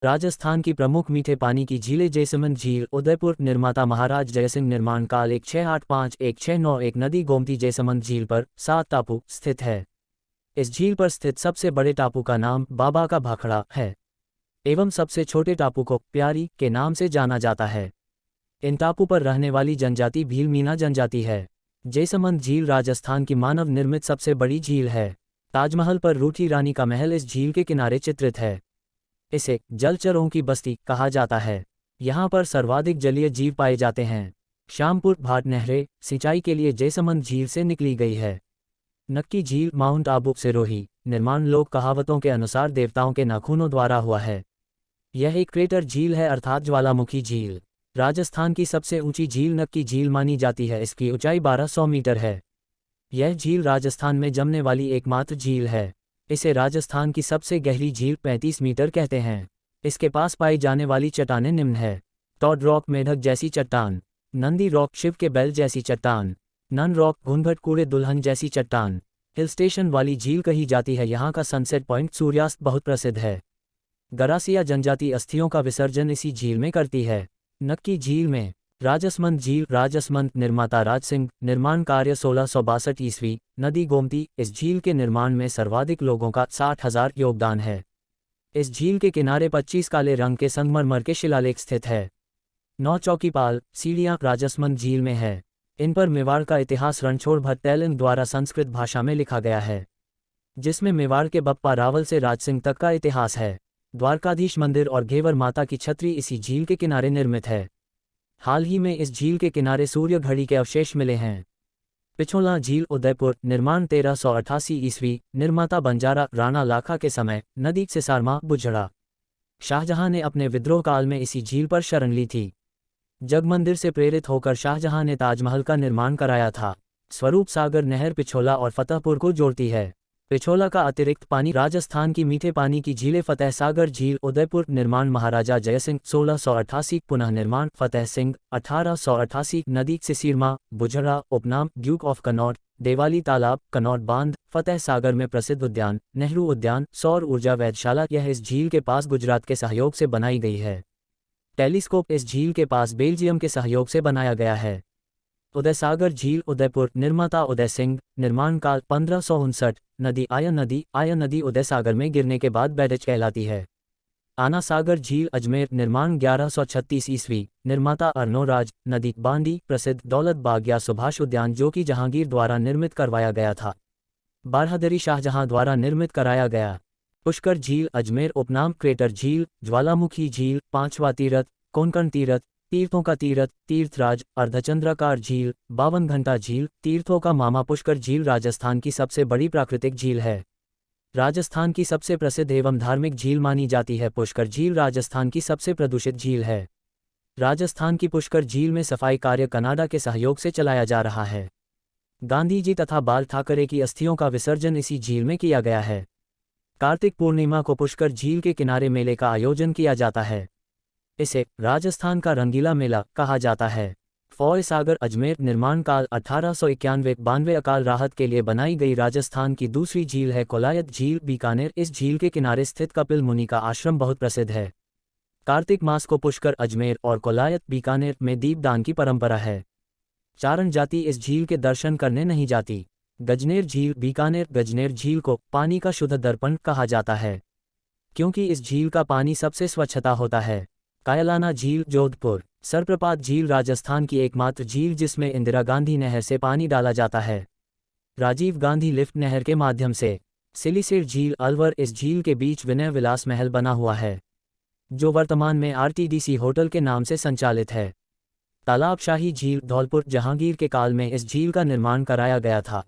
राजस्थान की प्रमुख मीठे पानी की झीलें जैसलमेर झील उदयपुर निर्माता महाराज जयसिंह निर्माण काल 1685-1691 नदी गोमती जैसलमेर झील पर 7 टापू स्थित है। इस झील पर स्थित सबसे बड़े टापू का नाम बाबा का भाखड़ा है एवं सबसे छोटे टापू को प्यारी के नाम से जाना जाता है। इन टापू पर रहने वाली जनजाति भील मीना जनजाति है। जैसलमेर झील राजस्थान की मानव निर्मित सबसे बड़ी झील है। ताजमहल पर रूठी रानी का महल इस झील के किनारे चित्रित है। इसे जलचरों की बस्ती कहा जाता है। यहाँ पर सर्वाधिक जलीय जीव पाए जाते हैं। श्यामपुर भाट नहरें सिंचाई के लिए जैसलमेर झील से निकली गई है। नक्की झील माउंट आबू सिरोही निर्माण लोक कहावतों के अनुसार देवताओं के नाखूनों द्वारा हुआ है। यह एक क्रेटर झील है अर्थात ज्वालामुखी झील। राजस्थान की सबसे ऊंची झील नक्की झील मानी जाती है। इसकी ऊंचाई 1200 मीटर है। यह झील राजस्थान में जमने वाली एकमात्र झील है। इसे राजस्थान की सबसे गहरी झील 35 मीटर कहते हैं। इसके पास पाई जाने वाली चट्टानें निम्न है: टॉड रॉक मेढक जैसी चट्टान, नंदी रॉक शिव के बैल जैसी चट्टान, नन रॉक घूंघट कूड़े दुल्हन जैसी चट्टान। हिल स्टेशन वाली झील कही जाती है। यहाँ का सनसेट पॉइंट सूर्यास्त बहुत प्रसिद्ध है। गरासिया जनजाति अस्थियों का विसर्जन इसी झील में करती है। नक्की झील में राजसमंद झील राजसमंद निर्माता राजसिंह निर्माण कार्य 1662 ईस्वी नदी गोमती। इस झील के निर्माण में सर्वाधिक लोगों का 60,000 योगदान है। इस झील के किनारे 25 काले रंग के संगमरमर के शिलालेख स्थित है। 9 चौकीपाल सीढ़ियाँ राजसमंद झील में है। इन पर मेवाड़ का इतिहास रणछोड़ भट्ट तेलंग द्वारा संस्कृत भाषा में लिखा गया है, जिसमें मेवाड़ के बप्पा रावल से राजसिंह तक का इतिहास है। द्वारकाधीश मंदिर और घेवर माता की छतरी इसी झील के किनारे निर्मित है। हाल ही में इस झील के किनारे सूर्य घड़ी के अवशेष मिले हैं। पिछोला झील उदयपुर निर्माण 1388 ईस्वी निर्माता बंजारा राणा लाखा के समय नदी से सारमा बुझड़ा। शाहजहां ने अपने विद्रोह काल में इसी झील पर शरण ली थी। जगमंदिर से प्रेरित होकर शाहजहां ने ताजमहल का निर्माण कराया था। स्वरूप सागर नहर पिछोला और फतेहपुर को जोड़ती है। पिछोला का अतिरिक्त पानी राजस्थान की मीठे पानी की झीलें फतेह सागर झील उदयपुर निर्माण महाराजा जयसिंह 1688 पुनः निर्माण फतेह सिंह 1888 नदी से सिरमा बुझड़ा उपनाम ड्यूक ऑफ कनौट देवाली तालाब कनौट बांध फतेह सागर में प्रसिद्ध उद्यान नेहरू उद्यान सौर ऊर्जा वेधशाला यह इस झील के पास गुजरात के सहयोग से बनाई गई है। टेलीस्कोप इस झील के पास बेल्जियम के सहयोग से बनाया गया है। उदयसागर झील उदयपुर निर्माता उदय सिंह निर्माण काल 1559 नदी आया नदी उदयसागर में गिरने के बाद बैडच कहलाती है। आना सागर झील अजमेर निर्माण 1136 ईस्वी निर्माता अर्नोराज नदी बांदी प्रसिद्ध दौलत बाग या सुभाष उद्यान जो कि जहांगीर द्वारा निर्मित करवाया गया था। बारहदरी शाहजहां द्वारा निर्मित कराया गया। पुष्कर झील अजमेर उपनाम क्रेटर झील ज्वालामुखी झील पांचवा तीरथ कोंकण तीरथ तीर्थों का तीरथ तीर्थराज अर्धचंद्राकार झील 52 घंटा झील तीर्थों का मामा पुष्कर झील राजस्थान की सबसे बड़ी प्राकृतिक झील है। राजस्थान की सबसे प्रसिद्ध एवं धार्मिक झील मानी जाती है। पुष्कर झील राजस्थान की सबसे प्रदूषित झील है। राजस्थान की पुष्कर झील में सफाई कार्य कनाडा के सहयोग से चलाया जा रहा है। गांधी जी तथा बाल ठाकरे की अस्थियों का विसर्जन इसी झील में किया गया है। कार्तिक पूर्णिमा को पुष्कर झील के किनारे मेले का आयोजन किया जाता है। इसे राजस्थान का रंगीला मेला कहा जाता है। फौज सागर अजमेर निर्माण काल 1891-92 अकाल राहत के लिए बनाई गई राजस्थान की दूसरी झील है। कोलायत झील बीकानेर इस झील के किनारे स्थित कपिल मुनि का आश्रम बहुत प्रसिद्ध है। कार्तिक मास को पुष्कर अजमेर और कोलायत बीकानेर में दीपदान की परंपरा है। चारण जाति इस झील के दर्शन करने नहीं जाती। गजनेर झील बीकानेर गजनेर झील को पानी का शुद्ध दर्पण कहा जाता है, क्योंकि इस झील का पानी सबसे स्वच्छता होता है। कायलाना झील जोधपुर सरप्रपात झील राजस्थान की एकमात्र झील जिसमें इंदिरा गांधी नहर से पानी डाला जाता है, राजीव गांधी लिफ्ट नहर के माध्यम से। सिलिसेर झील अलवर इस झील के बीच विनय विलास महल बना हुआ है, जो वर्तमान में आरटीडीसी होटल के नाम से संचालित है। तालाब शाही झील धौलपुर जहांगीर के काल में इस झील का निर्माण कराया गया था।